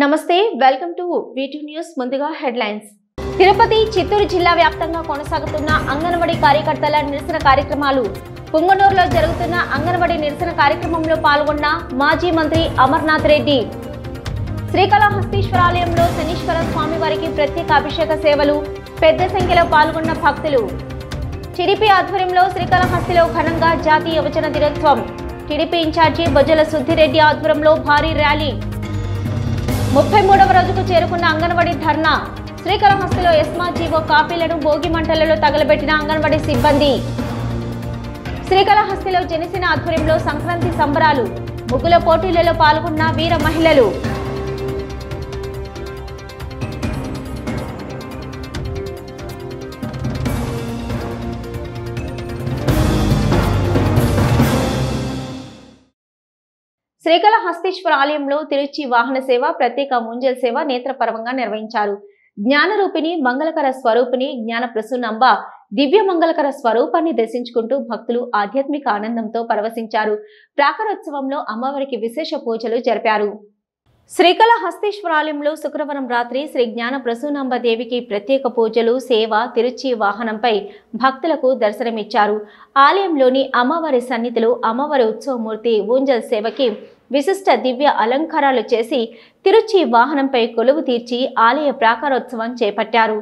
నమస్తే welcome to V2 news ముందుగా headlines Tirupati Chittoor జిల్లా వ్యాప్తంగా కొనసాగుతున్న అంగన్వాడీ కార్యకర్తల నిరసన కార్యక్రమాలు పుంగనూరులో జరుగుతున్న అంగన్వాడీ నిరసన కార్యక్రమంలో పాల్గొన్న మాజీ మంత్రి అమర్నాథ్ రెడ్డి శ్రీకాళహస్తీశ్వర ఆలయంలో శనీశ్వర స్వామి వారికి ప్రత్యేక అభిషేక సేవలు పెద్ద సంఖ్యలో పాల్గొన్న భక్తులు టీడీపీ ఆధ్వర్యంలో శ్రీకాళహస్తిలో ఘనంగా జాతీయ యువజన దినోత్సవం టీడీపీ ఇన్ఛార్జి బొజ్జల సుద్దిరెడ్డి ఆధ్వర్యంలో భారీ ర్యాలీ 33వ రోజుకు చేరుకున్న అంగన్వాడీ ధర్నా శ్రీకాళహస్తిలో ఎస్మా జీవో కాపీలను భోగి మంటలలో తగలబెట్టిన అంగన్వాడీ సిబ్బంది శ్రీకాళహస్తిలో జనసేన ఆధ్వర్యంలో సంక్రాంతి సంబరాలు ముగ్గుల పోటీలలో పాల్గొన్న వీర మహిళలు శ్రీకాళహస్తీశ్వర ఆలయంలో తిరుచి వాహన సేవ ప్రత్యేక ముంజల్ సేవ నేత్రపర్వంగా నిర్వహించారు. జ్ఞానరూపిణి మంగళకర స్వరూపిణి జ్ఞాన ప్రసూనంబ దివ్య మంగళకర స్వరూపాన్ని దర్శించుకుంటూ భక్తులు ఆధ్యాత్మిక ఆనందంతో పరవశించారు. ప్రాకారోత్సవంలో అమ్మవారికి విశేష పూజలు జరిపారు. శ్రీకాళహస్తీశ్వర ఆలయంలో శుక్రవారం రాత్రి శ్రీ జ్ఞాన ప్రసూనంబ దేవికి ప్రత్యేక పూజలు సేవ తిరుచి వాహనంపై భక్తులకు దర్శనమిచ్చారు. ఆలయంలోని అమ్మవారి సన్నిధిలో అమ్మవారి ఉత్సవమూర్తి ఊంజల్ సేవకి విశిష్ట దివ్య అలంకారాలు చేసి తిరుచి వాహనంపై కొలువు తీర్చి ఆలయ ప్రాకారోత్సవం చేపట్టారు.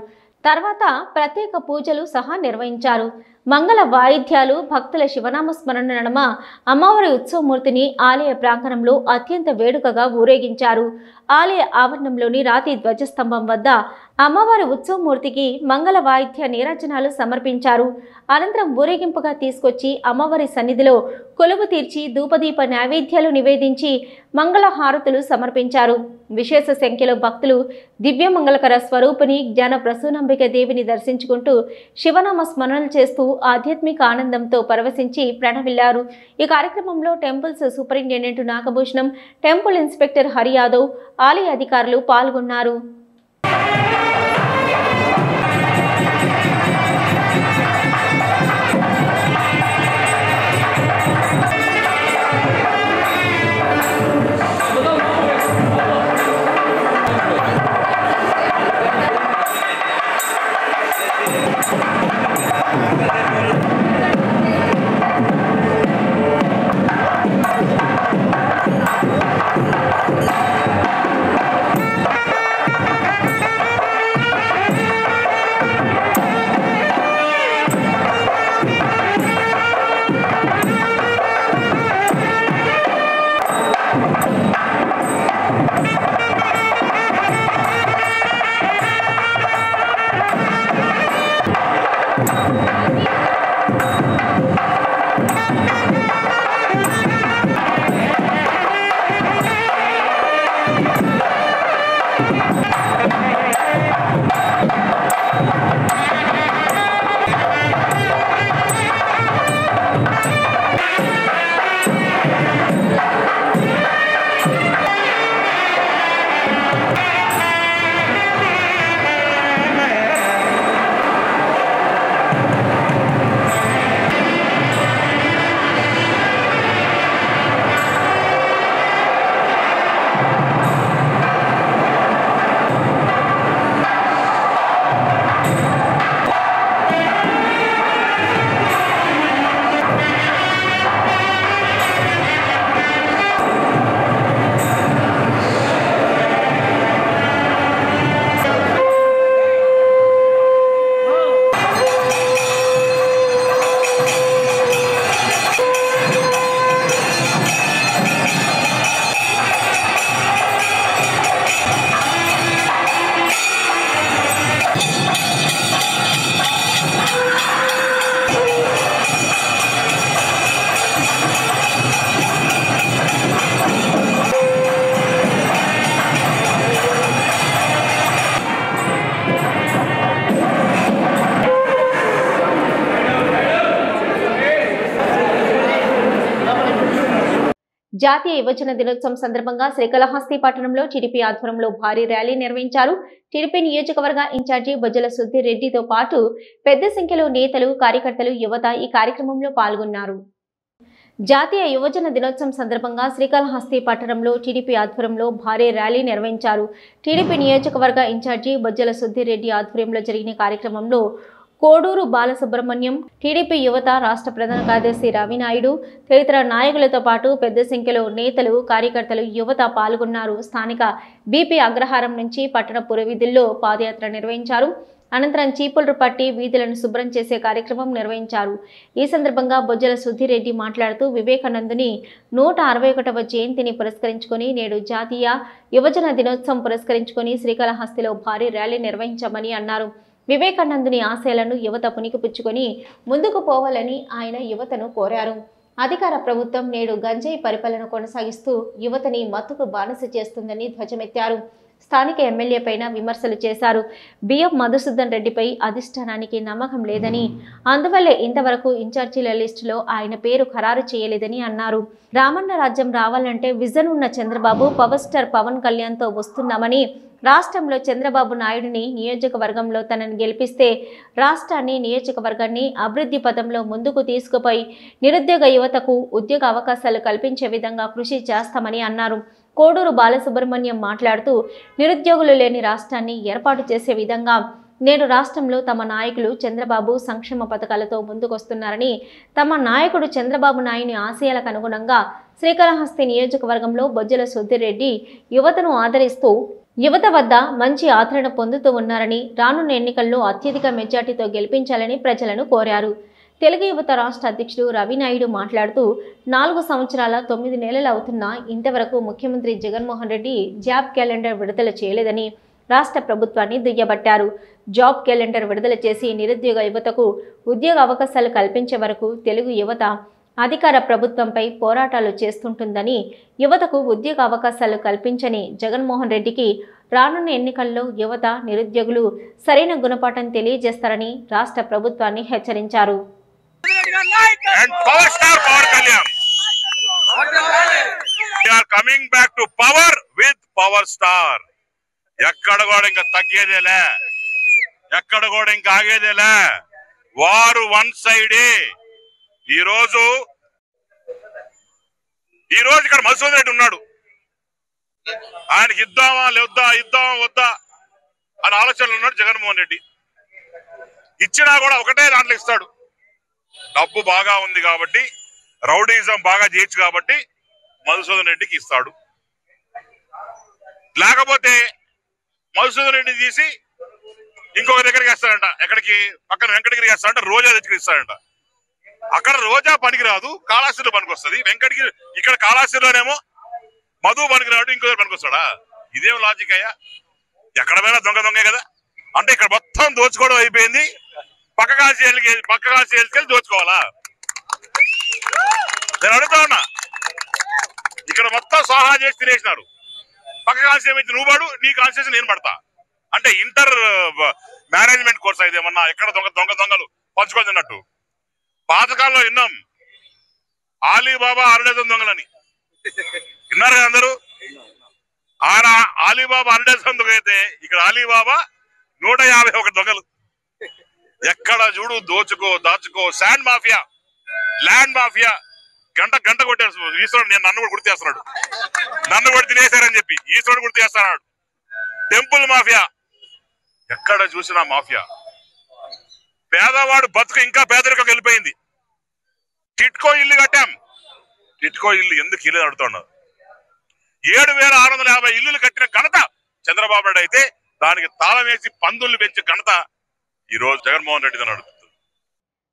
తర్వాత ప్రత్యేక పూజలు సహా నిర్వహించారు. మంగళ వాయిద్యాలు భక్తుల శివనామ స్మరణ నడుమ అమ్మవారి ఉత్సవమూర్తిని ఆలయ ప్రాంగణంలో అత్యంత వేడుకగా ఊరేగించారు. ఆలయ ఆవరణంలోని రాతి ధ్వజస్తంభం వద్ద అమ్మవారి ఉత్సవమూర్తికి మంగళ వాయిద్య నీరాజనాలు సమర్పించారు. అనంతరం ఊరేగింపుగా తీసుకొచ్చి అమ్మవారి సన్నిధిలో కొలువు తీర్చి ధూపదీప నైవేద్యాలు నివేదించి మంగళ హారతులు సమర్పించారు. విశేష సంఖ్యలో భక్తులు దివ్య మంగళకర స్వరూపిణి జ్ఞాన ప్రసూనంబిక దేవిని దర్శించుకుంటూ శివనామ స్మరణలు చేస్తూ ఆధ్యాత్మిక ఆనందంతో పరవశించి ప్రణవిల్లారు. ఈ కార్యక్రమంలో temples superintendent Nagabhushanam, temple inspector Hari Yadav, ఆలయ అధికారులు పాల్గొన్నారు. జాతీయ యువజన దినోత్సవం సందర్భంగా శ్రీకాళహస్తి పట్టణంలో టీడీపీ ఆధ్వర్యంలో భారీ ర్యాలీ నిర్వహించారు. టీడీపీ నియోజకవర్గ ఇన్ఛార్జి బొజ్జల సుద్దిరెడ్డితో పాటు పెద్ద సంఖ్యలో నేతలు, కార్యకర్తలు, యువత ఈ కార్యక్రమంలో పాల్గొన్నారు. జాతీయ యువజన దినోత్సవం సందర్భంగా శ్రీకాళహస్తి పట్టణంలో టీడీపీ ఆధ్వర్యంలో భారీ ర్యాలీ నిర్వహించారు. టీడీపీ నియోజకవర్గ ఇన్ఛార్జి బొజ్జల సుధీర్ ఆధ్వర్యంలో జరిగిన కార్యక్రమంలో కోడూరు బాలసుబ్రహ్మణ్యం, టీడీపీ యువత రాష్ట్ర ప్రధాన కార్యదర్శి రవినాయుడు తదితర నాయకులతో పాటు పెద్ద సంఖ్యలో నేతలు, కార్యకర్తలు, యువత పాల్గొన్నారు. స్థానిక బీపీ అగ్రహారం నుంచి పట్టణ పురవీధుల్లో పాదయాత్ర నిర్వహించారు. అనంతరం చీపులు పట్టి వీధులను శుభ్రం చేసే కార్యక్రమం నిర్వహించారు. ఈ సందర్భంగా బొజ్జల సుధీర్ మాట్లాడుతూ వివేకానందుని 161వ జయంతిని పురస్కరించుకొని నేడు జాతీయ యువజన దినోత్సవం పురస్కరించుకొని శ్రీకాళహస్తిలో భారీ ర్యాలీ నిర్వహించామని అన్నారు. వివేకానందుని ఆశయాలను యువత పుణికిపుచ్చుకొని ముందుకు పోవాలని ఆయన యువతను కోరారు. అధికార ప్రభుత్వం నేడు గంజాయి పరిపాలన కొనసాగిస్తూ యువతని మత్తుకు బానిస చేస్తుందని ధ్వజమెత్తారు. స్థానిక ఎమ్మెల్యే పైన విమర్శలు చేశారు. బిఎం మధుసూదన్ రెడ్డిపై అధిష్టానానికి నమ్మకం లేదని, అందువల్లే ఇంతవరకు ఇన్ఛార్జీల లిస్టులో ఆయన పేరు ఖరారు చేయలేదని అన్నారు. రామన్న రాజ్యం రావాలంటే విజన్ ఉన్న చంద్రబాబు పవర్ స్టార్ పవన్ కళ్యాణ్తో వస్తున్నామని, రాష్ట్రంలో చంద్రబాబు నాయుడిని నియోజకవర్గంలో తనని గెలిపిస్తే రాష్ట్రాన్ని, నియోజకవర్గాన్ని అభివృద్ధి పథంలో ముందుకు తీసుకుపోయి నిరుద్యోగ యువతకు ఉద్యోగ అవకాశాలు కల్పించే విధంగా కృషి చేస్తామని అన్నారు. కోడూరు బాలసుబ్రహ్మణ్యం మాట్లాడుతూ నిరుద్యోగులు లేని రాష్ట్రాన్ని ఏర్పాటు చేసే విధంగా నేడు రాష్ట్రంలో తమ నాయకులు చంద్రబాబు సంక్షేమ పథకాలతో ముందుకొస్తున్నారని, తమ నాయకుడు చంద్రబాబు నాయుని ఆశయాలకు అనుగుణంగా శ్రీకాళహస్తి నియోజకవర్గంలో బొజ్జల సుధీర్ యువతను ఆదరిస్తూ యువత వద్ద మంచి ఆదరణ పొందుతూ ఉన్నారని, రానున్న ఎన్నికల్లో అత్యధిక మెజార్టీతో గెలిపించాలని ప్రజలను కోరారు. తెలుగు యువత రాష్ట్ర అధ్యక్షుడు రవినాయుడు మాట్లాడుతూ 4 సంవత్సరాల 9 నెలలు అవుతున్నా ఇంతవరకు ముఖ్యమంత్రి జగన్మోహన్ రెడ్డి జాబ్ క్యాలెండర్ విడుదల చేయలేదని రాష్ట్ర ప్రభుత్వాన్ని దుయ్యబట్టారు. జాబ్ క్యాలెండర్ విడుదల చేసి నిరుద్యోగ యువతకు ఉద్యోగ అవకాశాలు కల్పించే వరకు తెలుగు యువత అధికార ప్రభుత్వంపై పోరాటాలు చేస్తుంటుందని, యువతకు ఉద్యోగ అవకాశాలు కల్పించని జగన్మోహన్ రెడ్డికి రానున్న ఎన్నికల్లో యువత, నిరుద్యోగులు సరైన గుణపాఠం తెలియజేస్తారని రాష్ట్ర ప్రభుత్వాన్ని హెచ్చరించారు. And power star Power Kalyan. We are coming back to power with Power Star. ఎక్కడ కూడా ఇంకా తగ్గేదేలే, ఎక్కడ కూడా ఇంకా ఆగేదేలే. వారు వన్ సైడే. ఈ రోజు ఇక్కడ మధుసూదన్ రెడ్డి ఉన్నాడు. ఆయనకి ఇద్దామా వద్దా అని ఆలోచనలు ఉన్నాడు జగన్మోహన్ రెడ్డి. ఇచ్చినా కూడా ఒకటే దాంట్లో ఇస్తాడు. డబ్బు బాగా ఉంది కాబట్టి, రౌడీజం బాగా చేయొచ్చు కాబట్టి మధుసూదన్ రెడ్డికి ఇస్తాడు. లేకపోతే మధుసూదన్ రెడ్డిని తీసి ఇంకొక దగ్గరికి వేస్తాడంట. ఎక్కడికి? పక్కన వెంకటగిరికి వేస్తాడంట. రోజా దగ్గరికి ఇస్తాడంట. అక్కడ రోజా పనికిరాదు, కాళాస్తిలో పనికి వస్తుంది. వెంకటగిరి ఇక్కడ కాళాస్తిలోనేమో మధు పనికిరాడు, ఇంకో పనికి వస్తాడా? ఇదేం లాజిక్ అయ్యా? ఎక్కడ పోయినా దొంగే కదా. అంటే ఇక్కడ మొత్తం దోచుకోవడం అయిపోయింది. పక్క కాల్చి వెళ్ళి దోచుకోవాలా? నేను అడుగుతా ఉన్నా. ఇక్కడ మొత్తం సహా చేసి తినేసినారు. పక్క కాల్చి ఏమైతే నువ్వు పడు, నీ కాన్స్టిట్యూషన్ నేను పడతా అంటే ఇంటర్ మేనేజ్మెంట్ కోర్స్ అయితే ఏమన్నా ఎక్కడ దొంగలు పంచుకోదన్నట్టు. పాతకాలంలో విన్నాం ఆలీబాబా 6 దొంగలని. విన్నారు కదా అందరూ? ఆయన ఆలీబాబా 6 దొంగ అయితే ఇక్కడ ఆలీబాబా 151 దొంగలు. ఎక్కడ చూడు దాచుకో. శాండ్ మాఫియా, ల్యాండ్ మాఫియా గంట కొట్టారు. ఈశ్వరుడు నన్ను కూడా గుర్తు చేస్తున్నాడు. నన్ను కూడా తినేశారని చెప్పి ఈశ్వరుడు గుర్తు చేస్తున్నాడు. టెంపుల్ మాఫియా, ఎక్కడ చూసినా మాఫియా. పేదవాడు బతుకు ఇంకా పేదరికం వెళ్ళిపోయింది. టిట్కో ఇల్లు కట్టాం. టిట్కో ఇల్లు ఎందుకు ఇల్లు అడుగుతున్నారు? 7,650 ఇల్లులు కట్టిన ఘనత చంద్రబాబు నాయుడు అయితే దానికి తాళం వేసి పందులు పెంచే ఘనత ఈ రోజు జగన్మోహన్ రెడ్డి నడుపుతుంది.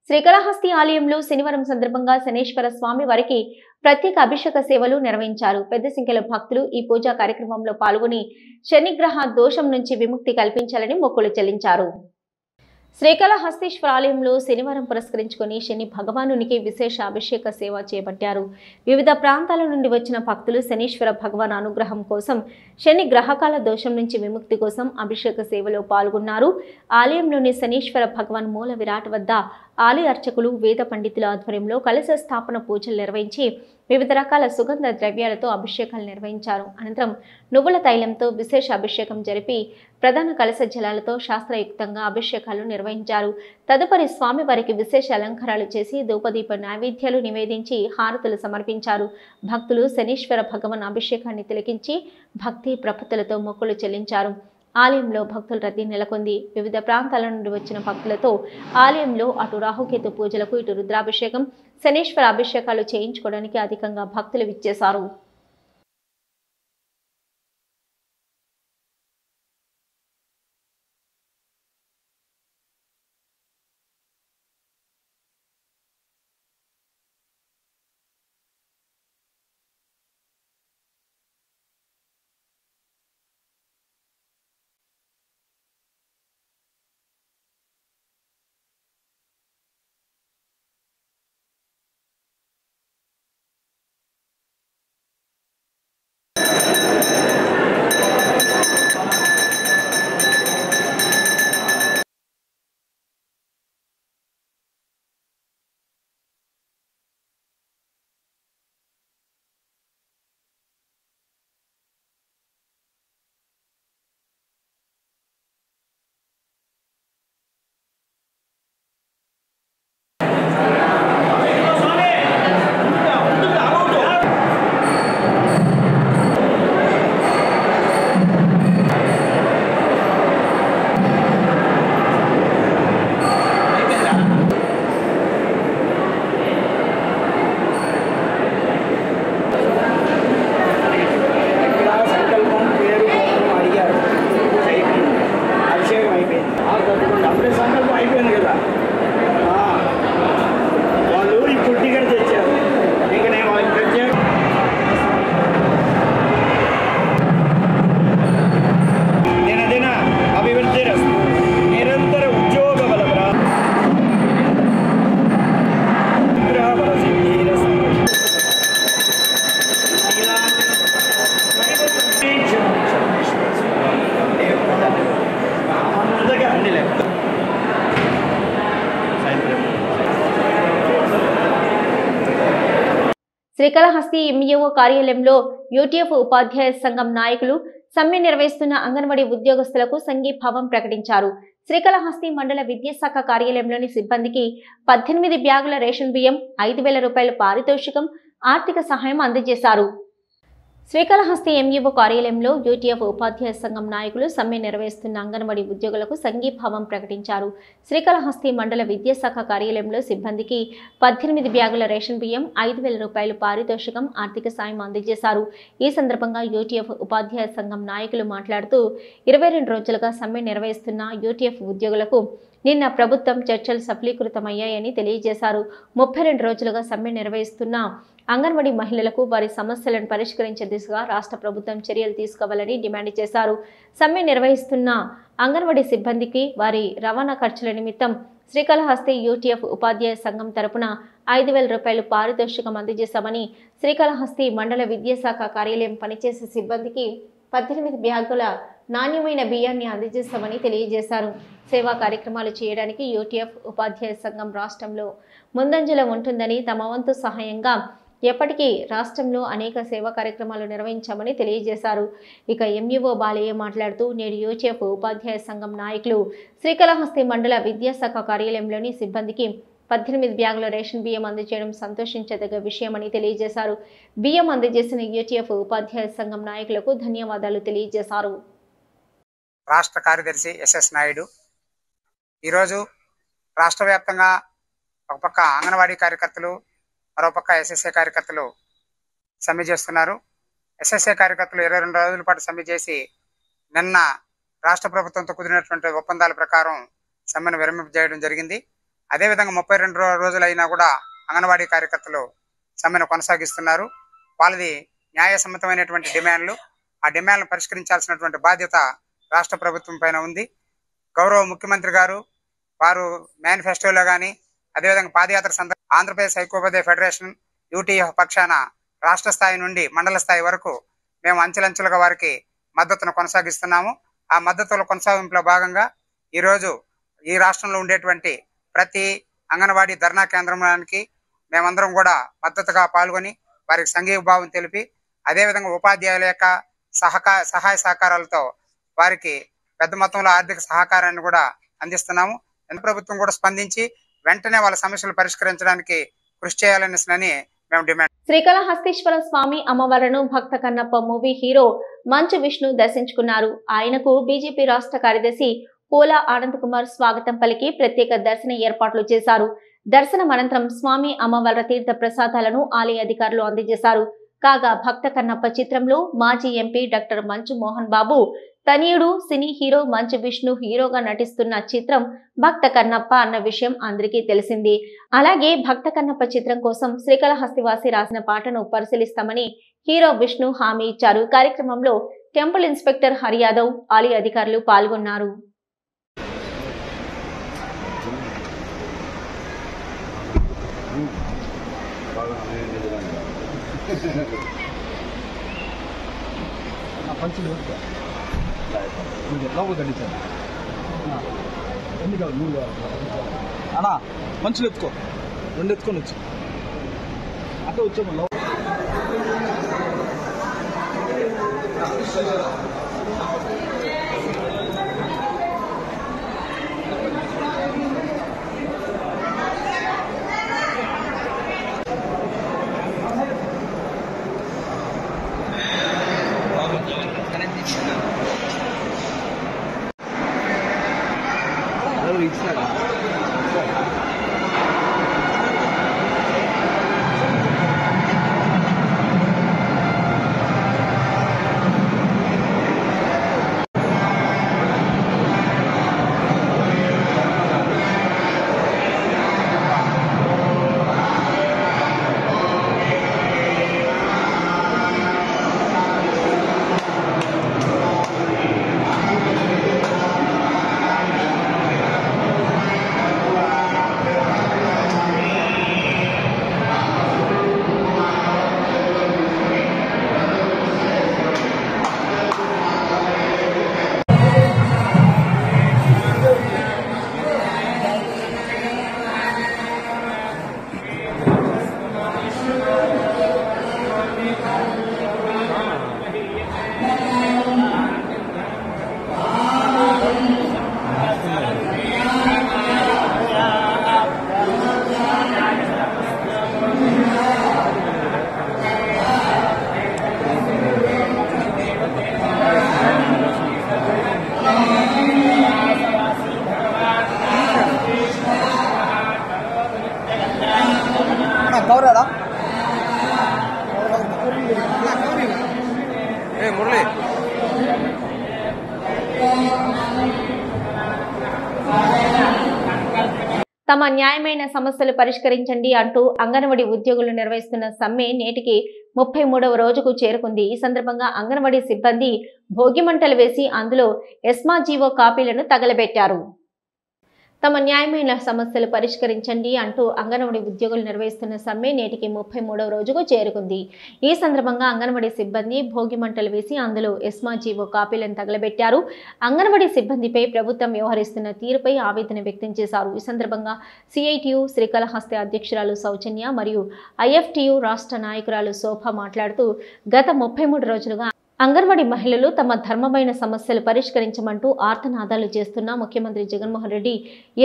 శ్రీకాళహస్తి ఆలయంలో శనివారం సందర్భంగా శనేశ్వర స్వామి వారికి ప్రత్యేక అభిషేక సేవలు నిర్వహించారు. పెద్ద సంఖ్యలో భక్తులు ఈ పూజా కార్యక్రమంలో పాల్గొని శనిగ్రహ దోషం నుంచి విముక్తి కల్పించాలని మొక్కులు చెల్లించారు. శ్రీకాళహస్తీశ్వర ఆలయంలో శనివారం పురస్కరించుకొని శని భగవానునికి విశేష అభిషేక సేవ చేపట్టారు. వివిధ ప్రాంతాల నుండి వచ్చిన భక్తులు శనీశ్వర భగవాన్ అనుగ్రహం కోసం, శని గ్రహకాల దోషం నుంచి విముక్తి కోసం అభిషేక సేవలో పాల్గొన్నారు. ఆలయంలోని శనీశ్వర భగవాన్ మూల విరాట్ వద్ద ఆలయ అర్చకులు, వేద పండితుల ఆధ్వర్యంలో కలశ స్థాపన పూజలు నిర్వహించి వివిధ రకాల సుగంధ ద్రవ్యాలతో అభిషేకాలు నిర్వహించారు. అనంతరం నువ్వుల తైలంతో విశేష అభిషేకం జరిపి ప్రధాన కలశ జలాలతో శాస్త్రయుక్తంగా అభిషేకాలు నిర్వహించారు. తదుపరి స్వామివారికి విశేష అలంకారాలు చేసి ధూపదీప నైవేద్యాలు నివేదించి హారతులు సమర్పించారు. భక్తులు శనీశ్వర భగవాన్ అభిషేకాన్ని తిలకించి భక్తి ప్రపత్తులతో మొక్కులు చెల్లించారు. ఆలయంలో భక్తుల రద్దీ నెలకొంది. వివిధ ప్రాంతాల నుండి వచ్చిన భక్తులతో ఆలయంలో అటు రాహుకేతు పూజలకు, ఇటు రుద్రాభిషేకం, శనీశ్వర అభిషేకాలు చేయించుకోవడానికి అధికంగా భక్తులు విచ్చేశారు. శ్రీకాళహస్తి ఎంఈఓ కార్యాలయంలో యూటీఎఫ్ ఉపాధ్యాయ సంఘం నాయకులు సమ్మె నిర్వహిస్తున్న అంగన్వాడీ ఉద్యోగస్తులకు సంఘీభావం ప్రకటించారు. శ్రీకాళహస్తి మండల విద్యాశాఖ కార్యాలయంలోని సిబ్బందికి 18 బ్యాగుల రేషన్ బియ్యం, 5,000 రూపాయల పారితోషికం, ఆర్థిక సహాయం అందజేశారు. శ్రీకాళహస్తి ఎంఈఓ కార్యాలయంలో యూటీఎఫ్ ఉపాధ్యాయ సంఘం నాయకులు సమ్మె నిర్వహిస్తున్న అంగన్వాడీ ఉద్యోగులకు సంఘీభావం ప్రకటించారు. శ్రీకాళహస్తి మండల విద్యాశాఖ కార్యాలయంలో సిబ్బందికి 18 బ్యాగుల రేషన్ బియ్యం, 5,000 రూపాయలు పారితోషికం, ఆర్థిక సాయం అందజేశారు. ఈ సందర్భంగా యూటీఎఫ్ ఉపాధ్యాయ సంఘం నాయకులు మాట్లాడుతూ 22 రోజులుగా సమ్మె నిర్వహిస్తున్న యూటీఎఫ్ ఉద్యోగులకు నిన్న ప్రభుత్వం చర్చలు సఫలీకృతమయ్యాయని తెలియజేశారు. 32 రోజులుగా సమ్మె నిర్వహిస్తున్న అంగన్వాడీ మహిళలకు వారి సమస్యలను పరిష్కరించే దిశగా రాష్ట్ర ప్రభుత్వం చర్యలు తీసుకోవాలని డిమాండ్ చేశారు. సమ్మె నిర్వహిస్తున్న అంగన్వాడీ సిబ్బందికి వారి రవాణా ఖర్చుల నిమిత్తం శ్రీకాళహస్తి యూటీఎఫ్ ఉపాధ్యాయ సంఘం తరపున 5,000 రూపాయలు పారితోషికం అందజేశామని, శ్రీకాళహస్తి మండల విద్యాశాఖ కార్యాలయం పనిచేసే సిబ్బందికి 18 బ్యాగుల నాణ్యమైన బియ్యాన్ని అందజేస్తామని తెలియజేశారు. సేవా కార్యక్రమాలు చేయడానికి యూటీఎఫ్ ఉపాధ్యాయ సంఘం రాష్ట్రంలో ముందంజలో ఉంటుందని, తమ వంతు సహాయంగా ఎప్పటికీ రాష్ట్రంలో అనేక సేవా కార్యక్రమాలు నిర్వహించామని తెలియజేశారు. ఇక ఎంఈఓ బాలయ్య మాట్లాడుతూ నేడు యూటీఎఫ్ ఉపాధ్యాయ సంఘం నాయకులు శ్రీకాళహస్తి మండల విద్యాశాఖ కార్యాలయంలోని సిబ్బందికి 18 బ్యాగుల రేషన్ బియ్యం అందజేయడం సంతోషించదగ్గ విషయమని తెలియజేశారు. బియ్యం అందజేసిన యూటీఎఫ్ ఉపాధ్యాయ సంఘం నాయకులకు ధన్యవాదాలు తెలియజేశారు. రాష్ట్ర కార్యదర్శి ఎస్ఎస్ నాయుడు ఈరోజు రాష్ట్ర వ్యాప్తంగా ఒక పక్క అంగన్వాడీ కార్యకర్తలు, మరోపక్క ఎస్ఎస్ఏ కార్యకర్తలు సమ్మె చేస్తున్నారు. ఎస్ఎస్ఏ కార్యకర్తలు 22 రోజుల పాటు సమ్మె చేసి నిన్న రాష్ట్ర ప్రభుత్వంతో కుదిరినటువంటి ఒప్పందాల ప్రకారం సమ్మెను విరమింపజేయడం జరిగింది. అదేవిధంగా 32 రోజులైనా కూడా అంగన్వాడీ కార్యకర్తలు సమ్మెను కొనసాగిస్తున్నారు. వాళ్ళది న్యాయసమ్మతమైనటువంటి డిమాండ్లు. ఆ డిమాండ్లను పరిష్కరించాల్సినటువంటి బాధ్యత రాష్ట్ర ప్రభుత్వం పైన ఉంది. గౌరవ ముఖ్యమంత్రి గారు వారు మేనిఫెస్టోలో కానీ, అదేవిధంగా పాదయాత్ర సందర్భంగా ఆంధ్రప్రదేశ్ ఐక్యోపాధ్యాయ ఫెడరేషన్ యూటీఎఫ్ పక్షాన రాష్ట్ర స్థాయి నుండి మండల స్థాయి వరకు మేము అంచెలంచెలుగా వారికి మద్దతును కొనసాగిస్తున్నాము. ఆ మద్దతుల కొనసాగింపులో భాగంగా ఈరోజు ఈ రాష్ట్రంలో ఉండేటువంటి ప్రతి అంగన్వాడీ ధర్నా కేంద్రానికి మేమందరం కూడా మద్దతుగా పాల్గొని వారికి సంఘీభావం తెలిపి, అదేవిధంగా ఉపాధ్యాయుల యొక్క సహాయ సహకారాలతో వారికి పెద్ద మొత్తంలో ఆర్థిక సహకారాన్ని కూడా అందిస్తున్నాము. కేంద్ర ప్రభుత్వం కూడా స్పందించి వెంటనే వాళ్ళ సమస్యలు పరిష్కరించడానికి కృషి చేయాలనేసి మేము డిమాండ్. శ్రీకాళహస్తీశ్వర స్వామి అమ్మవారిను భక్త కన్నప్ప మూవీ హీరో మంచు విష్ణు దర్శించుకున్నారు. ఆయనకు బీజేపీ రాష్ట్ర కార్యదర్శి పోలా ఆనంద్ కుమార్ స్వాగతం పలికి ప్రత్యేక దర్శన ఏర్పాట్లు చేశారు. దర్శనం అనంతరం స్వామి అమ్మవార్ల తీర్థ ప్రసాదాలను ఆలయ అధికారులు అందజేశారు. కాగా భక్త కన్నప్ప చిత్రంలో మాజీ ఎంపీ డాక్టర్ మంచు మోహన్ బాబు తనయుడు సినీ హీరో మంచు విష్ణు హీరోగా నటిస్తున్న చిత్రం భక్త కన్నప్ప అన్న విషయం అందరికీ తెలిసింది. అలాగే భక్త కన్నప్ప చిత్రం కోసం శ్రీకాళహస్తివాసి రాసిన పాటను పరిశీలిస్తామని హీరో విష్ణు హామీ ఇచ్చారు. కార్యక్రమంలో టెంపుల్ ఇన్స్పెక్టర్ హరియాదవ్, ఆలయ అధికారులు పాల్గొన్నారు. అన్నా మంచులు ఎత్తుకో, 2 ఎత్తుకొని వచ్చి అట్లా వచ్చాము. తమ న్యాయమైన సమస్యలు పరిష్కరించండి అంటూ అంగన్వాడీ ఉద్యోగులు నిర్వహిస్తున్న సమ్మె నేటికి 33వ రోజుకు చేరుకుంది. ఈ సందర్భంగా అంగన్వాడీ సిబ్బంది భోగిమంటలు వేసి అందులో ఎస్మా జీవో కాపీలను తగలబెట్టారు. తమ న్యాయమైన సమస్యలు పరిష్కరించండి అంటూ అంగన్వాడీ ఉద్యోగులు నిర్వహిస్తున్న సమ్మె నేటికి 33వ రోజుకు చేరుకుంది. ఈ సందర్భంగా అంగన్వాడీ సిబ్బంది భోగిమంటలు వేసి అందులో ఎస్మా జీవో కాపీలను తగలబెట్టారు. అంగన్వాడీ సిబ్బందిపై ప్రభుత్వం వ్యవహరిస్తున్న తీరుపై ఆవేదన వ్యక్తం చేశారు. ఈ సందర్భంగా సిఐటియు శ్రీకాళహస్తి అధ్యక్షురాలు సౌజన్య మరియు ఐఎఫ్టియు రాష్ట్ర నాయకురాలు శోభ మాట్లాడుతూ గత 33 రోజులుగా అంగన్వాడీ మహిళలు తమ ధర్మమైన సమస్యలు పరిష్కరించమంటూ ఆర్తనాదాలు చేస్తున్న ముఖ్యమంత్రి జగన్మోహన్ రెడ్డి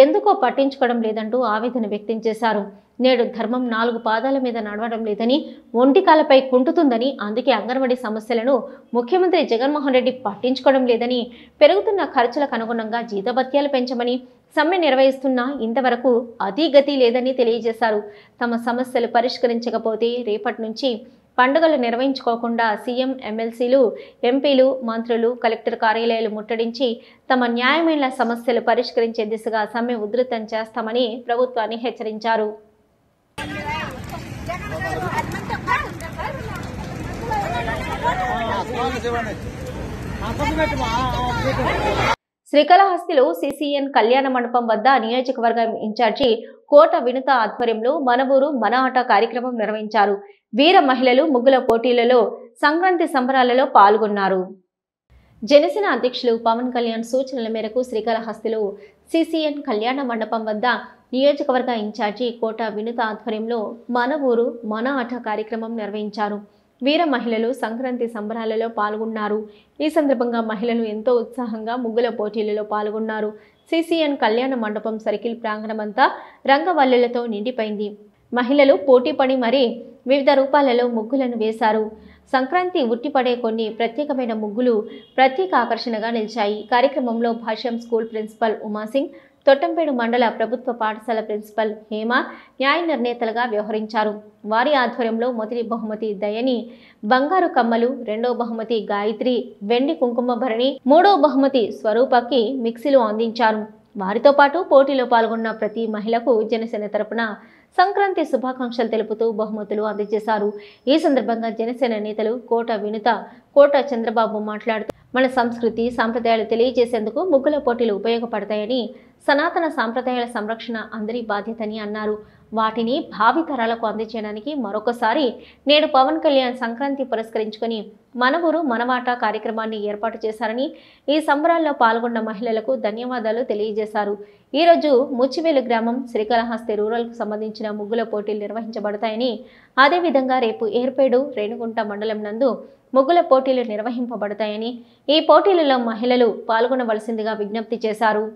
ఎందుకో పట్టించుకోవడం లేదంటూ ఆవేదన వ్యక్తం చేశారు. నేడు ధర్మం 4 పాదాల మీద నడవడం లేదని, ఒంటికాలపై కుంటుతుందని, అందుకే అంగన్వాడీ సమస్యలను ముఖ్యమంత్రి జగన్మోహన్ రెడ్డి పట్టించుకోవడం లేదని, పెరుగుతున్న ఖర్చులకు అనుగుణంగా జీతభత్యాలు పెంచమని సమ్మె నిర్వహిస్తున్నా ఇంతవరకు అదీ గతి లేదని తెలియజేశారు. తమ సమస్యలు పరిష్కరించకపోతే రేపటి నుంచి పండుగలు నిర్వహించుకోకుండా సీఎం, ఎమ్మెల్సీలు, ఎంపీలు, మంత్రులు, కలెక్టర్ కార్యాలయాలు ముట్టడించి తమ న్యాయమైన సమస్యలు పరిష్కరించే దిశగా సమ్మె ఉధృతం చేస్తామని ప్రభుత్వాన్ని హెచ్చరించారు. శ్రీకాళహస్తిలో సిసిఎన్ కళ్యాణ మండపం వద్ద నియోజకవర్గం ఇన్ఛార్జి కోట వినుత ఆధ్వర్యంలో మన ఊరు మన ఆట కార్యక్రమం నిర్వహించారు. వీర మహిళలు ముగ్గుల పోటీలలో సంక్రాంతి సంబరాలలో పాల్గొన్నారు. జనసేన అధ్యక్షులు పవన్ కళ్యాణ్ సూచనల మేరకు శ్రీకాళహస్తిలో సిసిఎన్ కళ్యాణ మండపం వద్ద నియోజకవర్గ ఇన్ఛార్జి కోట వినుత ఆధ్వర్యంలో మన ఊరు మన ఆట కార్యక్రమం నిర్వహించారు. వీర మహిళలు సంక్రాంతి సంబరాలలో పాల్గొన్నారు. ఈ సందర్భంగా మహిళలు ఎంతో ఉత్సాహంగా ముగ్గుల పోటీలలో పాల్గొన్నారు. సిసిఎన్ కళ్యాణ మండపం సర్కిల్ ప్రాంగణమంతా రంగవల్లులతో నిండిపోయింది. మహిళలు పోటీ పడి మరీ వివిధ రూపాలలో ముగ్గులను వేశారు. సంక్రాంతి ఉట్టిపడే కొన్ని ప్రత్యేకమైన ముగ్గులు ప్రత్యేక ఆకర్షణగా నిలిచాయి. కార్యక్రమంలో భాష్యం స్కూల్ ప్రిన్సిపల్ ఉమాసింగ్, తొట్టంపేడు మండల ప్రభుత్వ పాఠశాల ప్రిన్సిపల్ హేమ న్యాయ నిర్ణేతలుగా వ్యవహరించారు. వారి ఆధ్వర్యంలో మొదటి బహుమతి దయని బంగారు కమ్మలు, రెండో బహుమతి గాయత్రి వెండి కుంకుమ భరణి, మూడో బహుమతి స్వరూపకి మిక్సీలు అందించారు. వారితో పాటు పోటీలో పాల్గొన్న ప్రతి మహిళకు జనసేన తరపున సంక్రాంతి శుభాకాంక్షలు తెలుపుతూ బహుమతులు అందజేశారు. ఈ సందర్భంగా జనసేన నేతలు కోట వినుత, కోట చంద్రబాబు మాట్లాడుతూ మన సంస్కృతి సాంప్రదాయాలు తెలియజేసేందుకు ముగ్గుల పోటీలు ఉపయోగపడతాయని, సనాతన సాంప్రదాయాల సంరక్షణ అందరి బాధ్యతని అన్నారు. వాటిని భావితరాలకు అందజేయడానికి మరొకసారి నేడు పవన్ కళ్యాణ్ సంక్రాంతి పురస్కరించుకొని మన ఊరు మనవాట కార్యక్రమాన్ని ఏర్పాటు చేశారని, ఈ సంబరాల్లో పాల్గొన్న మహిళలకు ధన్యవాదాలు తెలియజేశారు. ఈరోజు ముచ్చివేలు గ్రామం శ్రీకాళహస్తి రూరల్కు సంబంధించిన ముగ్గుల పోటీలు నిర్వహించబడతాయని, అదేవిధంగా రేపు ఏర్పేడు రేణుగుంట మండలం నందు ముగ్గుల పోటీలు నిర్వహింపబడతాయని, ఈ పోటీలలో మహిళలు పాల్గొనవలసిందిగా విజ్ఞప్తి చేశారు.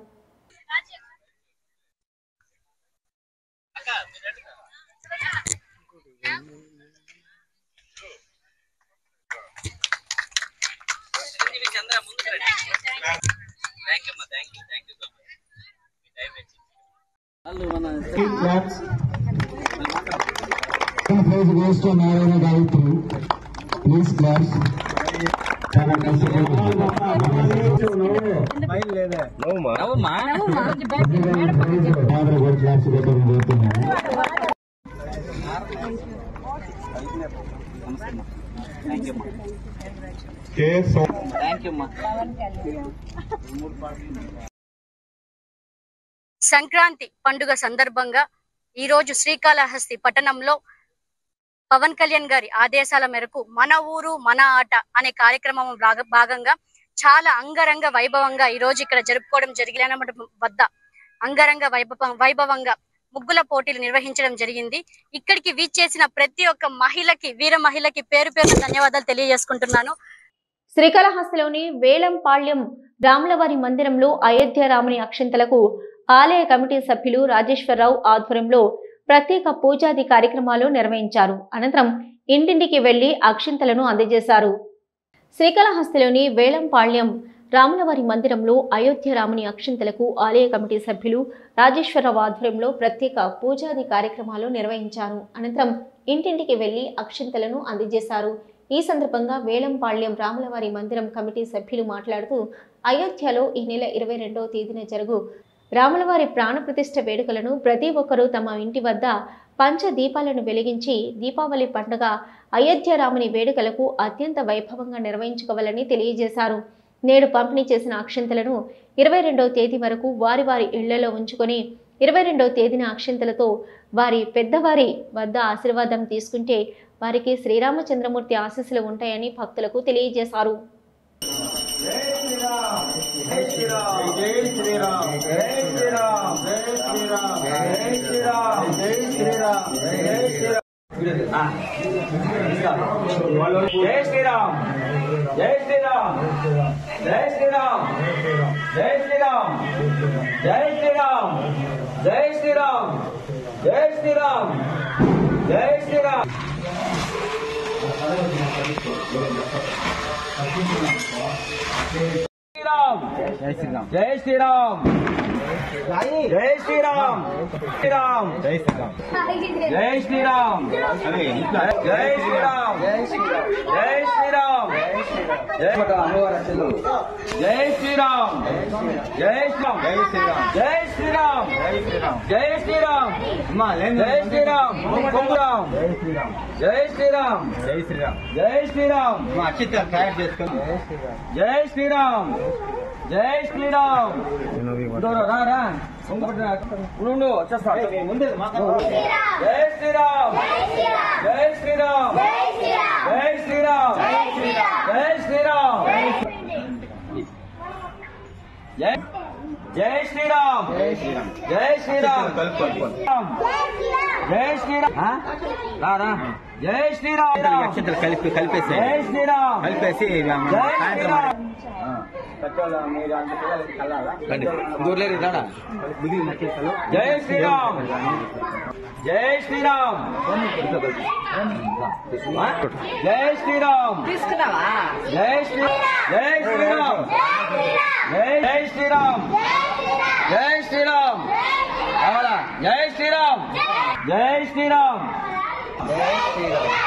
goes to Narayana Gayatri. Please claps. Sankranti పండుగ సందర్భంగా ఈ రోజు శ్రీకాళహస్తి పట్టణంలో పవన్ కళ్యాణ్ గారి ఆదేశాల మేరకు మన ఊరు మన ఆట అనే కార్యక్రమం భాగంగా చాలా అంగరంగ వైభవంగా ఈ రోజు ఇక్కడ జరుపుకోవడం జరిగిన వద్ద అంగరంగ వైభవంగా ముగ్గుల పోటీలు నిర్వహించడం జరిగింది. ఇక్కడికి వీచేసిన ప్రతి ఒక్క మహిళకి, వీర మహిళకి పేరు పేరు ధన్యవాదాలు తెలియజేసుకుంటున్నాను. శ్రీకాళహస్తిలోని వేలంపాళ్యం రాములవారి మందిరంలో అయోధ్య రాముని అక్షింతలకు ఆలయ కమిటీ సభ్యులు రాజేశ్వరరావు ఆధ్వర్యంలో ప్రత్యేక పూజాది కార్యక్రమాలు నిర్వహించారు. అనంతరం ఇంటింటికి వెళ్లి అక్షింతలను అందజేశారు. శ్రీకాళహస్తిలోని వేలంపాళ్యం రాములవారి మందిరంలో అయోధ్య రాముని అక్షింతలకు ఆలయ కమిటీ సభ్యులు రాజేశ్వరరావు ఆధ్వర్యంలో ప్రత్యేక పూజాది కార్యక్రమాలు నిర్వహించారు. అనంతరం ఇంటింటికి వెళ్లి అక్షింతలను అందజేశారు. ఈ సందర్భంగా వేలంపాళ్యం రాములవారి మందిరం కమిటీ సభ్యులు మాట్లాడుతూ అయోధ్యలో ఈ నెల 22వ తేదీన జరుగు రాములవారి ప్రాణప్రతిష్ఠ వేడుకలను ప్రతి ఒక్కరూ తమ ఇంటి వద్ద పంచ దీపాలను వెలిగించి దీపావళి పండుగ అయోధ్య రాముని వేడుకలకు అత్యంత వైభవంగా నిర్వహించుకోవాలని తెలియజేశారు. నేడు పంపిణీ చేసిన అక్షింతలను 22వ తేదీ వరకు వారి వారి ఇళ్లలో ఉంచుకొని 22వ తేదీన అక్షింతలతో వారి పెద్దవారి వద్ద ఆశీర్వాదం తీసుకుంటే వారికి శ్రీరామచంద్రమూర్తి ఆశీస్సులు ఉంటాయని భక్తులకు తెలియజేశారు. जय श्री राम, जय श्री राम, जय श्री राम, श्री राम, जय श्री राम, जय श्री राम, जय श्री राम, जय श्री राम, जय श्री राम, जय श्री राम, जय श्री राम, जय श्री राम, जय श्री राम, जय श्री राम, जय श्री राम, राम, जय श्री राम, जय श्री राम, जय श्री राम, जय श्री राम, जय श्री राम, వచ్చేస్తా ముందే జై శ్రీరామ్, జై శ్రీరామ్, జై శ్రీరామ్, జై శ్రీరామ్, జై జై శ్రీరామ్ జై శ్రీరామ్ జై శ్రీరామ్ రారా జై శ్రీరామ్ అక్షంతలు కలిపేసి జై శ్రీరామ్ కలిపేసి జై శ్రీరామ్ జై శ్రీరామ్ జై శ్రీరామ్ తీసుకున్నావా జై శ్రీరామ్ జై శ్రీరామ్ జై శ్రీరామ్ జై శ్రీరామ్ అవలా జై శ్రీరామ్ జై శ్రీరామ్ జై శ్రీరామ్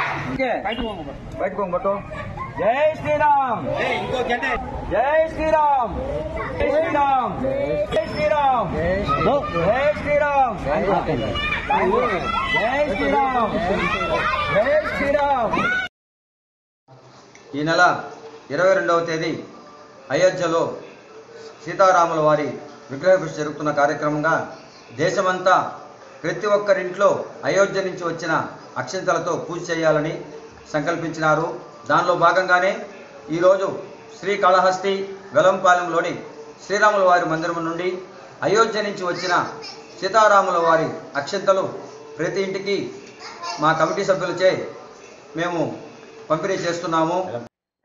బయటకు కొట్టు జై శ్రీరామ్ ఇంకో గంట జై శ్రీరామ్ జై శ్రీరామ్ జై శ్రీరామ్ జై శ్రీరామ్ జై శ్రీరామ్ జై శ్రీరామ్. ఈ నెల 22వ తేదీ అయోధ్యలో సీతారాముల వారి విగ్రహ ప్రతిష్ఠ జరుగుతున్న కార్యక్రమంగా దేశమంతా ప్రతి ఒక్కరింట్లో అయోధ్య నుంచి వచ్చిన అక్షంతలతో పూజ చేయాలని సంకల్పించినారు. దానిలో భాగంగానే ఈరోజు శ్రీకాళహస్తి వెలంపాలెంలోని శ్రీరాముల వారి మందిరం నుండి అయోధ్య నుంచి వచ్చిన సీతారాముల వారి అక్షంతలు ప్రతి ఇంటికి మా కమిటీ సభ్యులచే మేము పంపిణీ చేస్తున్నాము.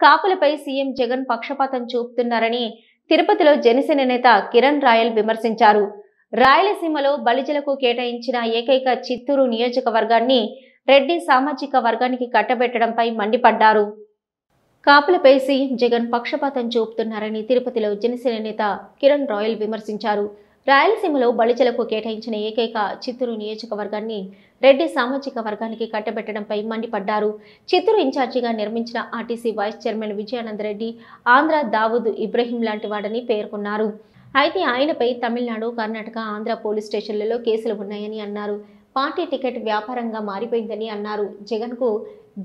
కాపులపై సీఎం జగన్ పక్షపాతం చూపుతున్నారని తిరుపతిలో జనసేన నేత కిరణ్ రాయల్ విమర్శించారు. రాయలసీమలో బలిజలకు కేటాయించిన ఏకైక చిత్తూరు నియోజకవర్గాన్ని రెడ్డి సామాజిక వర్గానికి కట్టబెట్టడంపై మండిపడ్డారు. కాపులపై సీఎం జగన్ పక్షపాతం చూపుతున్నారని తిరుపతిలో జనసేన నేత కిరణ్ రాయల్ విమర్శించారు. రాయలసీమలో బలిజలకు కేటాయించిన ఏకైక చిత్తూరు నియోజకవర్గాన్ని రెడ్డి సామాజిక వర్గానికి కట్టబెట్టడంపై మండిపడ్డారు. చిత్తూరు ఇన్ఛార్జిగా నిర్మించిన RTC vice chairman Vijayananda Reddy Andhra Dawood Ibrahim లాంటి వాడని పేర్కొన్నారు. అయితే ఆయనపై తమిళనాడు, కర్ణాటక, ఆంధ్ర పోలీస్ స్టేషన్లలో కేసులు ఉన్నాయని అన్నారు. పార్టీ టికెట్ వ్యాపారంగా మారిపోయిందని అన్నారు. జగన్కు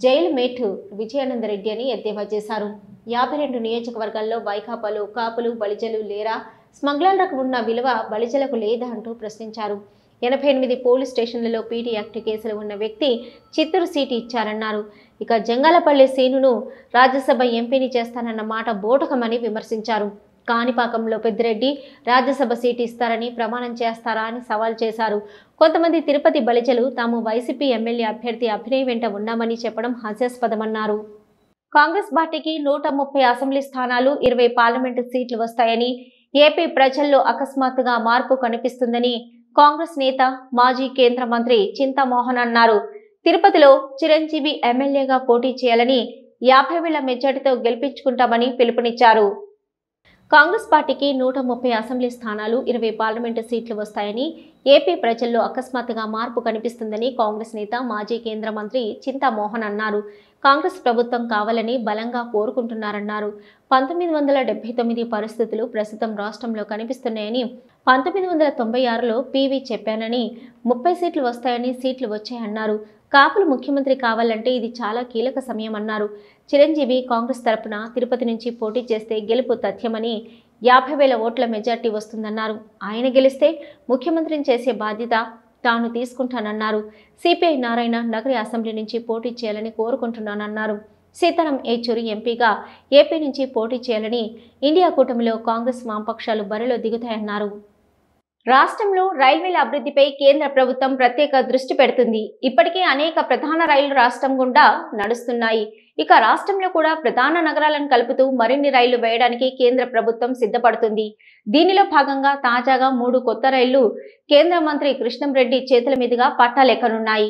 జైలు మేట్ విజయానందరెడ్డి అని ఎద్దేవా చేశారు. 52 నియోజకవర్గాల్లో వైకాపాలో కాపులు బలిజలు లేరా? స్మగ్లర్లకు ఉన్న విలువ బలిజలకు లేదా అంటూ ప్రశ్నించారు. 88 పోలీస్ స్టేషన్లలో పీటీ యాక్ట్ కేసులు ఉన్న వ్యక్తి చిత్తూరు సీటు ఇచ్చారన్నారు. ఇక జంగాలపల్లి సీనును రాజ్యసభ ఎంపీని చేస్తానన్న మాట బోటకమని విమర్శించారు. కాణిపాకంలో పెద్దిరెడ్డి రాజ్యసభ సీటు ఇస్తారని ప్రమాణం చేస్తారా అని సవాల్ చేశారు. కొంతమంది తిరుపతి బలిజలు తాము వైసీపీ ఎమ్మెల్యే అభ్యర్థి అభినయ్ వెంట ఉన్నామని చెప్పడం హాస్యాస్పదమన్నారు. కాంగ్రెస్ పార్టీకి 130 అసెంబ్లీ స్థానాలు, 20 పార్లమెంటు సీట్లు వస్తాయని, ఏపీ ప్రజల్లో అకస్మాత్తుగా మార్పు కనిపిస్తుందని కాంగ్రెస్ నేత మాజీ కేంద్ర మంత్రి చింతామోహన్ అన్నారు. తిరుపతిలో చిరంజీవి ఎమ్మెల్యేగా పోటీ చేయాలని 50,000 మెజార్టీతో గెలిపించుకుంటామని పిలుపునిచ్చారు. కాంగ్రెస్ పార్టీకి 130 అసెంబ్లీ స్థానాలు, 20 పార్లమెంటు సీట్లు వస్తాయని, ఏపీ ప్రజల్లో అకస్మాత్తుగా మార్పు కనిపిస్తుందని కాంగ్రెస్ నేత మాజీ కేంద్ర మంత్రి చింతామోహన్ అన్నారు. కాంగ్రెస్ ప్రభుత్వం కావాలని బలంగా కోరుకుంటున్నారన్నారు. 1979 పరిస్థితులు ప్రస్తుతం రాష్ట్రంలో కనిపిస్తున్నాయని, 1996లో పీవీ చెప్పానని, 30 సీట్లు వస్తాయని సీట్లు వచ్చాయన్నారు. కాపులు ముఖ్యమంత్రి కావాలంటే ఇది చాలా కీలక సమయం అన్నారు. చిరంజీవి కాంగ్రెస్ తరపున తిరుపతి నుంచి పోటీ చేస్తే గెలుపు తథ్యమని, 50,000 ఓట్ల మెజార్టీ వస్తుందన్నారు. ఆయన గెలిస్తే ముఖ్యమంత్రిని చేసే బాధ్యత తాను తీసుకుంటానన్నారు. సిపిఐ నారాయణ నగరి అసెంబ్లీ నుంచి పోటీ చేయాలని కోరుకుంటున్నానన్నారు. సీతారాం ఏచూరి ఎంపీగా ఏపీ నుంచి పోటీ చేయాలని ఇండియా కూటమిలో కాంగ్రెస్ వామపక్షాలు బరిలో దిగుతాయన్నారు. రాష్ట్రంలో రైల్వేల అభివృద్ధిపై కేంద్ర ప్రభుత్వం ప్రత్యేక దృష్టి పెడుతుంది. ఇప్పటికే అనేక ప్రధాన రైళ్లు రాష్ట్రం గుండా నడుస్తున్నాయి. ఇక రాష్ట్రంలో కూడా ప్రధాన నగరాలను కలుపుతూ మరిన్ని రైళ్లు వేయడానికి కేంద్ర ప్రభుత్వం సిద్ధపడుతుంది. దీనిలో భాగంగా తాజాగా 3 కొత్త రైళ్లు కేంద్ర మంత్రి కృష్ణంరెడ్డి చేతుల మీదుగా పట్టాలెక్కనున్నాయి.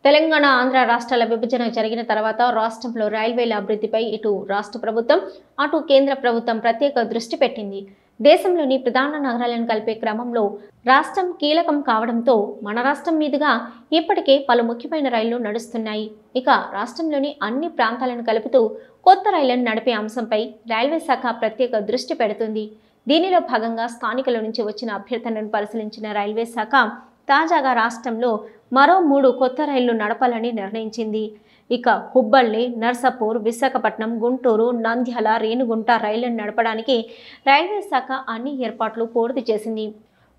తెలంగాణ, ఆంధ్ర రాష్ట్రాల విభజన జరిగిన తర్వాత రాష్ట్రంలో రైల్వేల అభివృద్ధిపై ఇటు రాష్ట్ర ప్రభుత్వం, అటు కేంద్ర ప్రభుత్వం ప్రత్యేక దృష్టి పెట్టింది. దేశంలోని ప్రధాన నగరాలను కలిపే క్రమంలో రాష్ట్రం కీలకం కావడంతో మన రాష్ట్రం మీదుగా ఇప్పటికే పలు ముఖ్యమైన రైళ్లు నడుస్తున్నాయి. ఇక రాష్ట్రంలోని అన్ని ప్రాంతాలను కలుపుతూ కొత్త రైళ్లను నడిపే అంశంపై రైల్వే శాఖ ప్రత్యేక దృష్టి పెడుతుంది. దీనిలో భాగంగా స్థానికుల నుంచి వచ్చిన అభ్యర్థనను పరిశీలించిన రైల్వే శాఖ తాజాగా రాష్ట్రంలో మరో 3 కొత్త రైళ్లు నడపాలని నిర్ణయించింది. ఇక హుబ్బళ్ళి, నర్సాపూర్, విశాఖపట్నం, గుంటూరు, నంద్యాల, రేణిగుంట రైళ్లను నడపడానికి రైల్వే శాఖ అన్ని ఏర్పాట్లు పూర్తి చేసింది.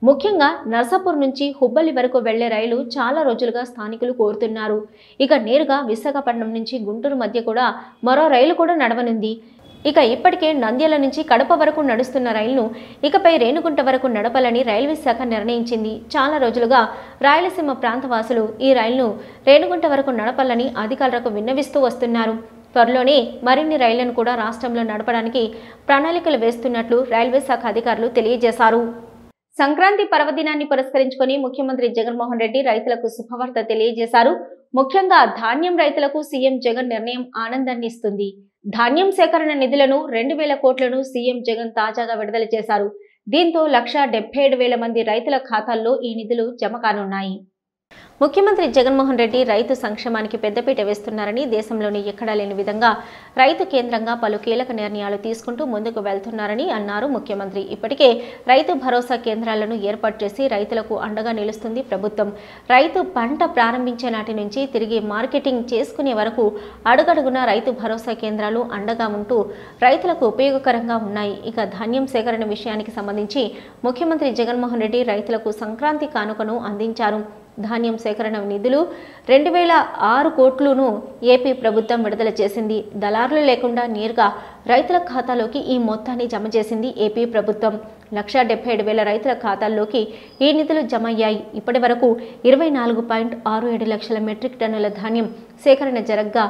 ముఖ్యంగా నర్సాపూర్ నుంచి హుబ్బళ్ళి వరకు వెళ్లే రైలు చాలా రోజులుగా స్థానికులు కోరుతున్నారు. ఇక నేరుగా విశాఖపట్నం నుంచి గుంటూరు మధ్య కూడా మరో రైలు కూడా నడవనుంది. ఇక ఇప్పటికే నంద్యాల నుంచి కడప వరకు నడుస్తున్న రైలును ఇకపై రేణిగుంట వరకు నడపాలని రైల్వే శాఖ నిర్ణయించింది. చాలా రోజులుగా రాయలసీమ ప్రాంతవాసులు ఈ రైలును రేణిగుంట వరకు నడపాలని అధికారులకు విన్నవిస్తూ వస్తున్నారు. త్వరలోనే మరిన్ని రైళ్లను కూడా రాష్ట్రంలో నడపడానికి ప్రణాళికలు వేస్తున్నట్లు రైల్వే శాఖ అధికారులు తెలియజేశారు. సంక్రాంతి పర్వదినాన్ని పురస్కరించుకొని ముఖ్యమంత్రి జగన్మోహన్ రెడ్డి రైతులకు శుభవార్త తెలియజేశారు. ముఖ్యంగా ధాన్యం రైతులకు సీఎం జగన్ నిర్ణయం ఆనందాన్ని ఇస్తుంది. ధాన్యం సేకరణ నిధులను 2,000 కోట్లను సీఎం జగన్ తాజాగా విడుదల చేశారు. దీంతో 1,77,000 మంది రైతుల ఖాతాల్లో ఈ నిధులు జమ కానున్నాయి. ముఖ్యమంత్రి జగన్మోహన్ రెడ్డి రైతు సంక్షేమానికి పెద్దపీట వేస్తున్నారని, దేశంలోని ఎక్కడా లేని విధంగా రైతు కేంద్రంగా పలు కీలక నిర్ణయాలు తీసుకుంటూ ముందుకు వెళ్తున్నారని అన్నారు ముఖ్యమంత్రి. ఇప్పటికే రైతు భరోసా కేంద్రాలను ఏర్పాటు చేసి రైతులకు అండగా నిలుస్తుంది ప్రభుత్వం. రైతు పంట ప్రారంభించే నాటి నుంచి తిరిగి మార్కెటింగ్ చేసుకునే వరకు అడుగడుగున రైతు భరోసా కేంద్రాలు అండగా ఉంటూ రైతులకు ఉపయోగకరంగా ఉన్నాయి. ఇక ధాన్యం సేకరణ విషయానికి సంబంధించి ముఖ్యమంత్రి జగన్మోహన్ రెడ్డి రైతులకు సంక్రాంతి కానుకను అందించారు. ధాన్యం సేకరణ నిధులు 2,006 కోట్లను ఏపీ ప్రభుత్వం విడుదల చేసింది. దళారులు లేకుండా నేరుగా రైతుల ఖాతాలోకి ఈ మొత్తాన్ని జమ చేసింది ఏపీ ప్రభుత్వం. 1,77,000 రైతుల ఖాతాల్లోకి ఈ నిధులు జమ అయ్యాయి. ఇప్పటి వరకు 24.67 లక్షల మెట్రిక్ టన్నుల ధాన్యం సేకరణ జరగ్గా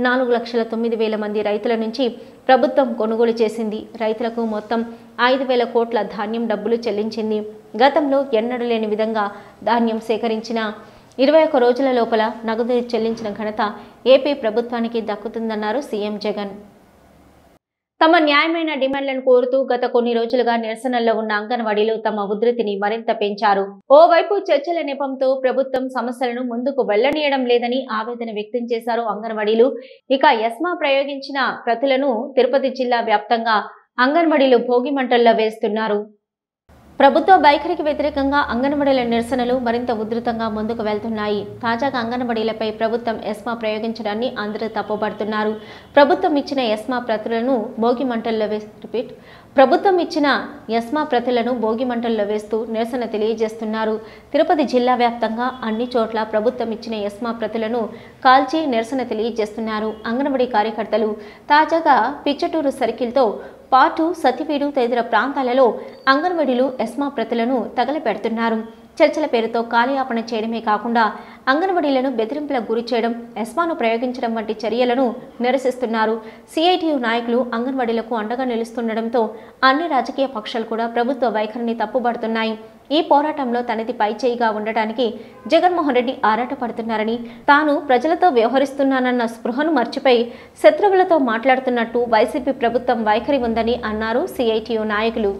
4,09,000 మంది రైతుల నుంచి ప్రభుత్వం కొనుగోలు చేసింది. రైతులకు మొత్తం 5,000 కోట్ల ధాన్యం డబ్బులు చెల్లించింది. గతంలో ఎన్నడూ లేని విధంగా ధాన్యం సేకరించిన 21 రోజుల లోపల నగదు చెల్లించిన ఘనత ఏపీ ప్రభుత్వానికి దక్కుతుందన్నారు సీఎం జగన్. తమ న్యాయమైన డిమాండ్లను కోరుతూ గత కొన్ని రోజులుగా నిరసనల్లో ఉన్న అంగన్వాడీలు తమ ఉధృతిని మరింత పెంచారు. ఓవైపు చర్చల నెపంతో ప్రభుత్వం సమస్యలను ముందుకు వెళ్లనీయడం లేదని ఆవేదన వ్యక్తం చేశారు అంగన్వాడీలు. ఇక ఎస్మా ప్రయోగించిన ప్రతులను తిరుపతి జిల్లా వ్యాప్తంగా అంగన్వాడీలు భోగి మంటల్లో వేస్తున్నారు. ప్రభుత్వ వైఖరికి వ్యతిరేకంగా అంగన్వాడీల నిరసనలు మరింత ఉధృతంగా ముందుకు వెళ్తున్నాయి. తాజాగా అంగన్వాడీలపై ప్రభుత్వం ఎస్మా ప్రయోగించడాన్ని అందరూ తప్పుపడుతున్నారు. ప్రభుత్వం ఇచ్చిన ఎస్మా ప్రతులను భోగి మంటల్లో వేస్తూ నిరసన తెలియజేస్తున్నారు. తిరుపతి జిల్లా వ్యాప్తంగా అన్ని చోట్ల ప్రభుత్వం ఇచ్చిన ఎస్మా ప్రతులను కాల్చి నిరసన తెలియజేస్తున్నారు. అంగన్వాడీ కార్యకర్తలు తాజాగా పిచ్చటూరు సర్కిల్తో పాటు సతివీడు తదితర ప్రాంతాలలో అంగన్వాడీలు ఎస్మా ప్రతులను తగలపెడుతున్నారు. చర్చల పేరుతో కాలయాపన చేయడమే కాకుండా అంగన్వాడీలను బెదిరింపులకు గురి చేయడం, ఎస్మాను ప్రయోగించడం వంటి చర్యలను నిరసిస్తున్నారు. సిఐటియు నాయకులు అంగన్వాడీలకు అండగా నిలుస్తుండటంతో అన్ని రాజకీయ పక్షాలు కూడా ప్రభుత్వ వైఖరిని తప్పుపడుతున్నాయి. ఈ పోరాటంలో తనది పైచేయిగా ఉండటానికి జగన్మోహన్ రెడ్డి ఆరాటపడుతున్నారని, తాను ప్రజలతో వ్యవహరిస్తున్నానన్న స్పృహను మర్చిపోయి శత్రువులతో మాట్లాడుతున్నట్టు వైసీపీ ప్రభుత్వం వైఖరి ఉందని అన్నారు సిఐటియు నాయకులు.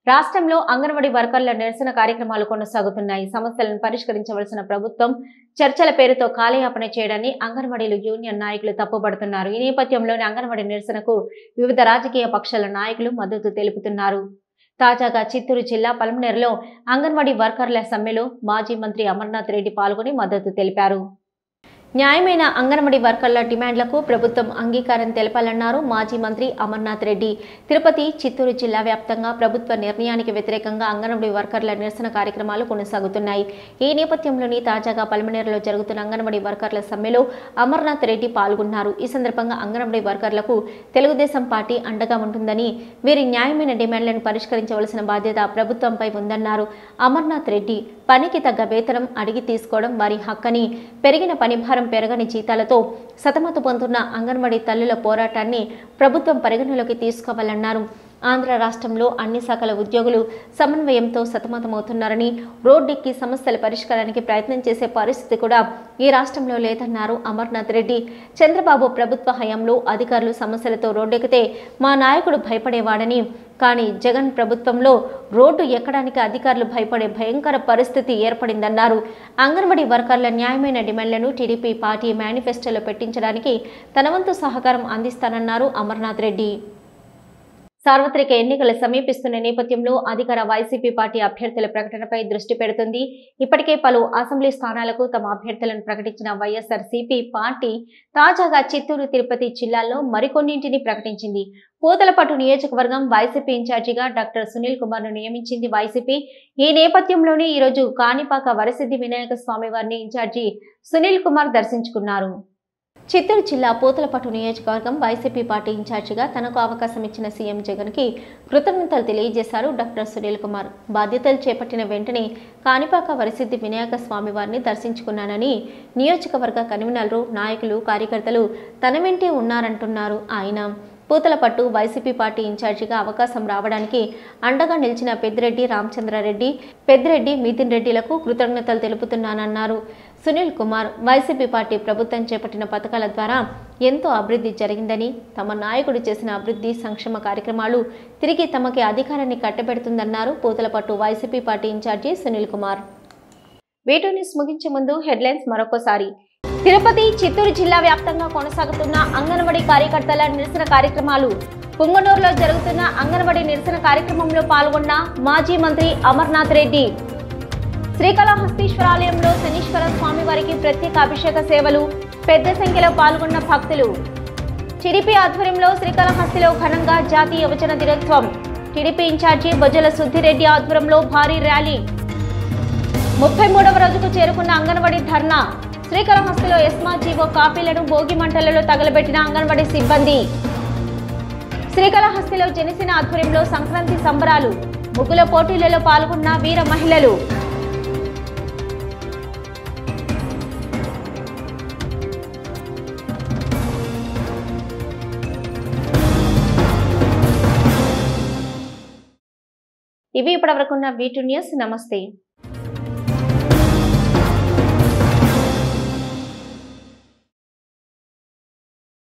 రాష్ట్రంలో అంగన్వాడీ వర్కర్ల నిరసన కార్యక్రమాలు కొనసాగుతున్నాయి. సమస్యలను పరిష్కరించవలసిన ప్రభుత్వం చర్చల పేరుతో కాలయాపన చేయడాన్ని అంగన్వాడీలు యూనియన్ నాయకులు తప్పుపడుతున్నారు. ఈ నేపథ్యంలోనే అంగన్వాడీ నిరసనకు వివిధ రాజకీయ పక్షాల నాయకులు మద్దతు తెలుపుతున్నారు. తాజాగా చిత్తూరు జిల్లా పలమనేరులో అంగన్వాడీ వర్కర్ల సమ్మెలో మాజీ మంత్రి అమర్నాథ్ రెడ్డి పాల్గొని మద్దతు తెలిపారు. న్యాయమైన అంగన్వాడీ వర్కర్ల డిమాండ్లకు ప్రభుత్వం అంగీకారం తెలపాలన్నారు మాజీ మంత్రి అమర్నాథ్ రెడ్డి. తిరుపతి, చిత్తూరు జిల్లా వ్యాప్తంగా ప్రభుత్వ నిర్ణయానికి వ్యతిరేకంగా అంగన్వాడీ వర్కర్ల నిరసన కార్యక్రమాలు కొనసాగుతున్నాయి. ఈ నేపథ్యంలోని తాజాగా పలమనేరులో జరుగుతున్న అంగన్వాడీ వర్కర్ల సమ్మెలో అమర్నాథ్ రెడ్డి పాల్గొన్నారు. ఈ సందర్భంగా అంగన్వాడీ వర్కర్లకు తెలుగుదేశం పార్టీ అండగా ఉంటుందని, వీరి న్యాయమైన డిమాండ్లను పరిష్కరించవలసిన బాధ్యత ప్రభుత్వంపై ఉందన్నారు అమర్నాథ్ రెడ్డి. పనికి తగ్గ వేతనం అడిగి తీసుకోవడం వారి హక్కని, పెరిగిన పనిభారం, పెరగని జీతాలతో సతమతం పొందుతున్న అంగన్వాడీ తల్లుల పోరాటాన్ని ప్రభుత్వం పరిగణలోకి తీసుకోవాలన్నారు. ఆంధ్ర రాష్ట్రంలో అన్ని శాఖల ఉద్యోగులు సమన్వయంతో సతమతమవుతున్నారని, రోడ్డెక్కి సమస్యల పరిష్కారానికి ప్రయత్నం చేసే పరిస్థితి కూడా ఈ రాష్ట్రంలో లేదన్నారు అమర్నాథ్ రెడ్డి. చంద్రబాబు ప్రభుత్వ హయాంలో అధికారులు సమస్యలతో రోడ్డెక్కితే మా నాయకుడు భయపడేవాడని, కానీ జగన్ ప్రభుత్వంలో రోడ్డు ఎక్కడానికి అధికారులు భయపడే భయంకర పరిస్థితి ఏర్పడిందన్నారు. అంగన్వాడీ వర్కర్ల న్యాయమైన డిమాండ్లను టీడీపీ పార్టీ మేనిఫెస్టోలో పెట్టించడానికి తన వంతు సహకారం అందిస్తానన్నారు అమర్నాథ్ రెడ్డి. సార్వత్రిక ఎన్నికలు సమీపిస్తున్న నేపథ్యంలో అధికార వైసీపీ పార్టీ అభ్యర్థుల ప్రకటనపై దృష్టి పెడుతుంది. ఇప్పటికే పలు అసెంబ్లీ స్థానాలకు తమ అభ్యర్థులను ప్రకటించిన వైఎస్ఆర్సీపీ పార్టీ తాజాగా చిత్తూరు, తిరుపతి జిల్లాల్లో మరికొన్నింటిని ప్రకటించింది. పూతలపట్టు నియోజకవర్గం వైసీపీ ఇన్ఛార్జిగా డాక్టర్ సునీల్ కుమార్ ను నియమించింది వైసీపీ. ఈ నేపథ్యంలోనే ఈరోజు కాణిపాక వరసిద్ధి వినాయక స్వామి వారిని ఇన్ఛార్జి సునీల్ కుమార్ దర్శించుకున్నారు. చిత్తూరు జిల్లా పూతలపట్టు నియోజకవర్గం వైసీపీ పార్టీ ఇన్ఛార్జిగా తనకు అవకాశం ఇచ్చిన సీఎం జగన్కి కృతజ్ఞతలు తెలియజేశారు డాక్టర్ సునీల్ కుమార్. బాధ్యతలు చేపట్టిన వెంటనే కాణిపాక వరసిద్ధి వినాయక స్వామి వారిని దర్శించుకున్నానని నియోజకవర్గ కన్వీనర్లు, నాయకులు, కార్యకర్తలు తన వెంటే ఉన్నారంటున్నారు ఆయన. పూతలపట్టు వైసీపీ పార్టీ ఇన్ఛార్జిగా అవకాశం రావడానికి అండగా నిలిచిన పెద్దిరెడ్డి రామచంద్రారెడ్డి, పెద్దిరెడ్డి మితిన్ రెడ్డిలకు కృతజ్ఞతలు తెలుపుతున్నానన్నారు. సునీల్ కుమార్ వైసీపీ పార్టీ ప్రభుత్వం చేపట్టిన పథకాల ద్వారా ఎంతో అభివృద్ధి జరిగిందని, తమ నాయకుడు చేసిన అభివృద్ధి సంక్షేమ కార్యక్రమాలు తిరిగి తమకి అధికారాన్ని కట్టబెడుతుందన్నారు Puthalapattu YCP party in charge Sunil Kumar. Video news ముగించే ముందు హెడ్లైన్స్ మరొకసారి. తిరుపతి, చిత్తూరు జిల్లా వ్యాప్తంగా కొనసాగుతున్న అంగన్వాడీ కార్యకర్తల నిరసన కార్యక్రమాలు. పుంగనూరులో జరుగుతున్న అంగన్వాడీ నిరసన కార్యక్రమంలో పాల్గొన్న మాజీ మంత్రి అమర్నాథ్ రెడ్డి. శ్రీకాళహస్తీశ్వరాలయంలో శనీశ్వర స్వామి వారికి ప్రత్యేక అభిషేక సేవలు. పెద్ద సంఖ్యలో పాల్గొన్న భక్తులు. టీడీపీ ఆధ్వర్యంలో శ్రీకాళహస్తిలో ఘనంగా జాతీయ యువజన దినోత్సవం. టీడీపీ ఇన్ఛార్జి బొజ్జల సుద్దిరెడ్డి ఆధ్వర్యంలో భారీ ర్యాలీ. 33వ రోజుకు చేరుకున్న అంగన్వాడీ ధర్నా. శ్రీకాళహస్తిలో ఎస్మా జీవో కాపీలను భోగి మంటలలో తగలబెట్టిన అంగన్వాడీ సిబ్బంది. శ్రీకాళహస్తిలో జనసేన ఆధ్వర్యంలో సంక్రాంతి సంబరాలు. ముగ్గుల పోటీలలో పాల్గొన్న వీర మహిళలు. ఇవి ఇప్పటివరకున్న V2 న్యూస్. నమస్తే.